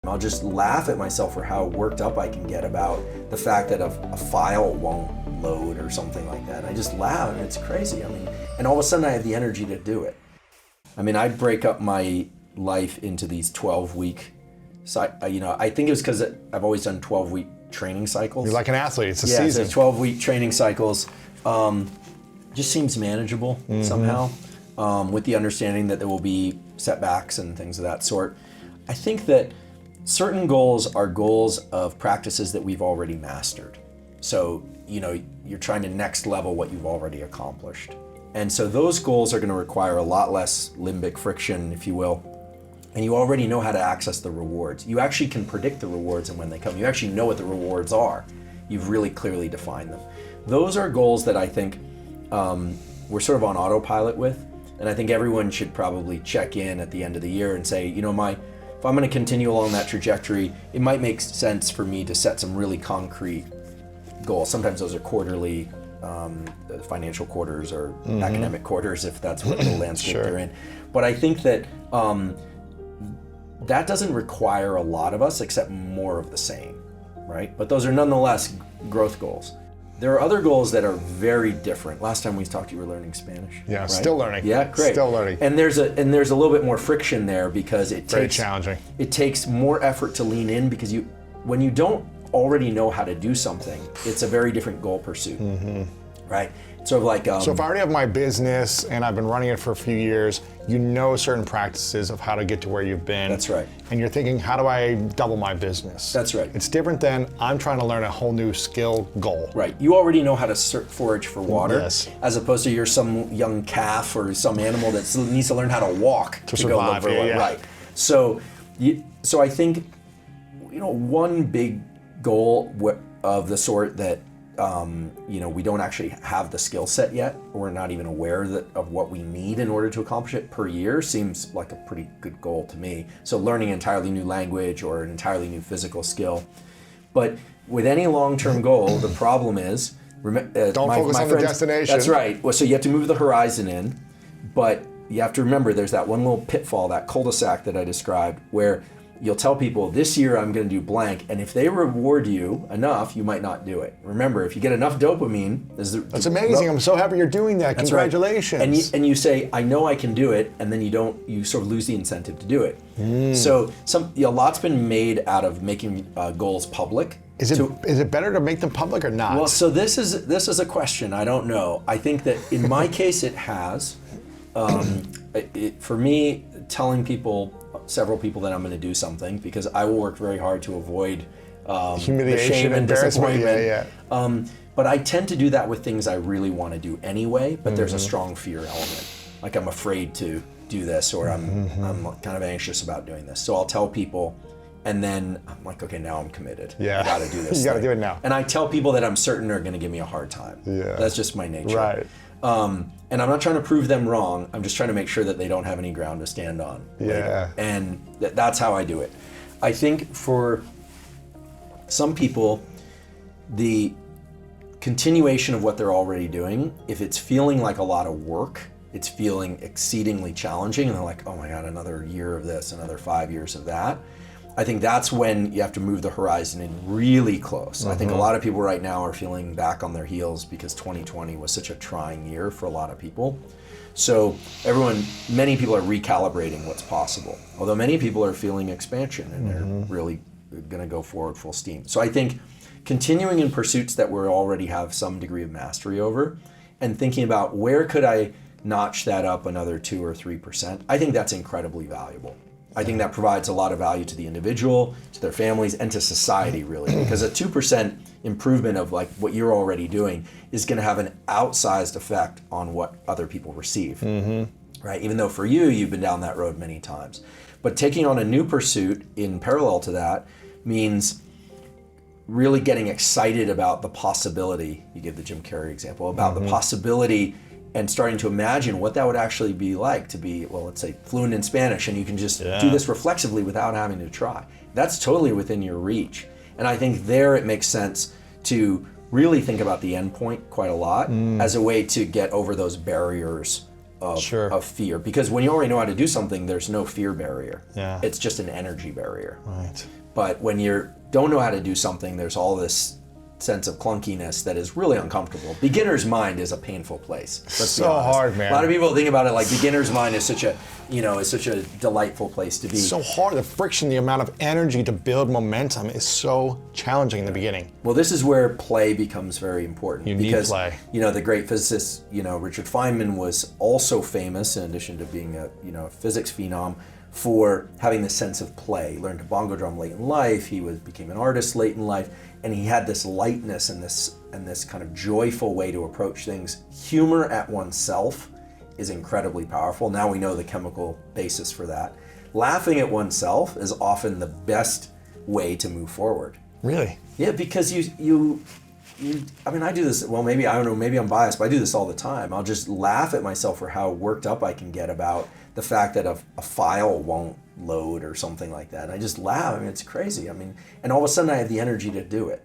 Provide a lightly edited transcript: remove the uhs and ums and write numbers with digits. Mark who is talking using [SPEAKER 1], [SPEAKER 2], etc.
[SPEAKER 1] I'll just laugh at myself for how worked up I can get about the fact that a file won't load or something like that. I just laugh, and it's crazy. I mean, and all of a sudden I have the energy to do it. I mean, I break up my life into these 12-week, I think it was because I've always done 12-week training cycles.
[SPEAKER 2] You're like an athlete, it's a
[SPEAKER 1] season.
[SPEAKER 2] season.
[SPEAKER 1] Yeah, so 12-week training cycles. Just seems manageable somehow, with the understanding that there will be setbacks and things of that sort. I think that certain goals are goals of practices that we've already mastered. So, you're trying to next level what you've already accomplished. And so those goals are going to require a lot less limbic friction, if you will. And you already know how to access the rewards. You actually can predict the rewards and when they come. You actually know what the rewards are. You've really clearly defined them. Those are goals that I think we're sort of on autopilot with. And I think everyone should probably check in at the end of the year and say, if I'm going to continue along that trajectory, it might make sense for me to set some really concrete goals. Sometimes those are quarterly, financial quarters or academic quarters, if that's what the landscape
[SPEAKER 2] Sure.
[SPEAKER 1] they're in. But I think that that doesn't require a lot of us except more of the same, right? But those are nonetheless growth goals. There are other goals that are very different. Last time we talked, you were learning Spanish.
[SPEAKER 2] Yeah,
[SPEAKER 1] right?
[SPEAKER 2] still learning.
[SPEAKER 1] Yeah, great.
[SPEAKER 2] Still learning.
[SPEAKER 1] And there's a little bit more friction there because
[SPEAKER 2] Very challenging.
[SPEAKER 1] It takes more effort to lean in because when you don't already know how to do something, it's a very different goal pursuit, right? Sort of like
[SPEAKER 2] So if I already have my business and I've been running it for a few years, you know certain practices of how to get to where you've been.
[SPEAKER 1] That's right.
[SPEAKER 2] And you're thinking, how do I double my business?
[SPEAKER 1] That's right.
[SPEAKER 2] It's different than I'm trying to learn a whole new skill goal.
[SPEAKER 1] Right. You already know how to forage for water,
[SPEAKER 2] Yes.
[SPEAKER 1] as opposed to you're some young calf or some animal that needs to learn how to walk to
[SPEAKER 2] survive.
[SPEAKER 1] go look for water.
[SPEAKER 2] Yeah.
[SPEAKER 1] Right. So I think one big goal of the sort that we don't actually have the skill set yet, or we're not even aware of what we need in order to accomplish it per year seems like a pretty good goal to me. So learning an entirely new language or an entirely new physical skill. But with any long-term goal, the problem is,
[SPEAKER 2] Don't focus on the destination.
[SPEAKER 1] That's right. Well, so you have to move the horizon in, but you have to remember there's that one little pitfall, that cul-de-sac that I described, where you'll tell people, this year I'm going to do blank, and if they reward you enough, you might not do it. Remember, if you get enough dopamine...
[SPEAKER 2] That's amazing. I'm so happy you're doing that.
[SPEAKER 1] That's
[SPEAKER 2] Congratulations.
[SPEAKER 1] Right. And you say, I know I can do it, and then you sort of lose the incentive to do it. So a lot's been made out of making goals public.
[SPEAKER 2] Is it better to make them public or not?
[SPEAKER 1] Well, so this is a question. I don't know. I think that in my case it has. For me, telling several people that I'm going to do something, because I will work very hard to avoid
[SPEAKER 2] humiliation,
[SPEAKER 1] the shame and disappointment.
[SPEAKER 2] Yeah.
[SPEAKER 1] But I tend to do that with things I really want to do anyway, but there's a strong fear element. Like I'm afraid to do this, or I'm kind of anxious about doing this. So I'll tell people, and then I'm like, okay, now I'm committed.
[SPEAKER 2] Yeah.
[SPEAKER 1] I got to do this.
[SPEAKER 2] You got to do it now.
[SPEAKER 1] And I tell people that I'm certain are going to give me a hard time.
[SPEAKER 2] Yeah.
[SPEAKER 1] That's just my nature.
[SPEAKER 2] Right.
[SPEAKER 1] And I'm not trying to prove them wrong. I'm just trying to make sure that they don't have any ground to stand on later. And that's how I do it. I think for some people, the continuation of what they're already doing, if it's feeling like a lot of work, it's feeling exceedingly challenging, and they're like, oh my God, another year of this, another 5 years of that. I think that's when you have to move the horizon in really close. I think a lot of people right now are feeling back on their heels because 2020 was such a trying year for a lot of people. So many people are recalibrating what's possible. Although many people are feeling expansion and they're really going to go forward full steam. So I think continuing in pursuits that we already have some degree of mastery over, and thinking about where could I notch that up another 2 or 3%, I think that's incredibly valuable. I think that provides a lot of value to the individual, to their families, and to society, really. Because a 2% improvement of like what you're already doing is going to have an outsized effect on what other people receive, right? Even though for you've been down that road many times. But taking on a new pursuit in parallel to that means really getting excited about the possibility. You give the Jim Carrey example, about the possibility, and starting to imagine what that would actually be like to be, well, let's say fluent in Spanish, and you can just do this reflexively without having to try. That's totally within your reach. And I think there it makes sense to really think about the end point quite a lot as a way to get over those barriers of fear. Because when you already know how to do something, there's no fear barrier.
[SPEAKER 2] Yeah.
[SPEAKER 1] It's just an energy barrier.
[SPEAKER 2] Right.
[SPEAKER 1] But when you don't know how to do something, there's all this sense of clunkiness that is really uncomfortable. Beginner's mind is a painful place. Let's be honest.
[SPEAKER 2] Hard, man.
[SPEAKER 1] A lot of people think about it like beginner's mind is such a delightful place to be.
[SPEAKER 2] So hard. The friction, the amount of energy to build momentum is so challenging in the beginning.
[SPEAKER 1] Well, this is where play becomes very important.
[SPEAKER 2] You need play.
[SPEAKER 1] The great physicist, Richard Feynman was also famous, in addition to being a physics phenom, for having this sense of play. He learned to bongo drum late in life. He became an artist late in life, and he had this lightness and this kind of joyful way to approach things. Humor at oneself is incredibly powerful. Now we know the chemical basis for that. Laughing at oneself is often the best way to move forward.
[SPEAKER 2] Really?
[SPEAKER 1] Yeah, because you I do this, well, maybe, I don't know, maybe I'm biased, but I do this all the time. I'll just laugh at myself for how worked up I can get about the fact that a file won't load or something like that. And I just laugh. It's crazy. And all of a sudden I have the energy to do it.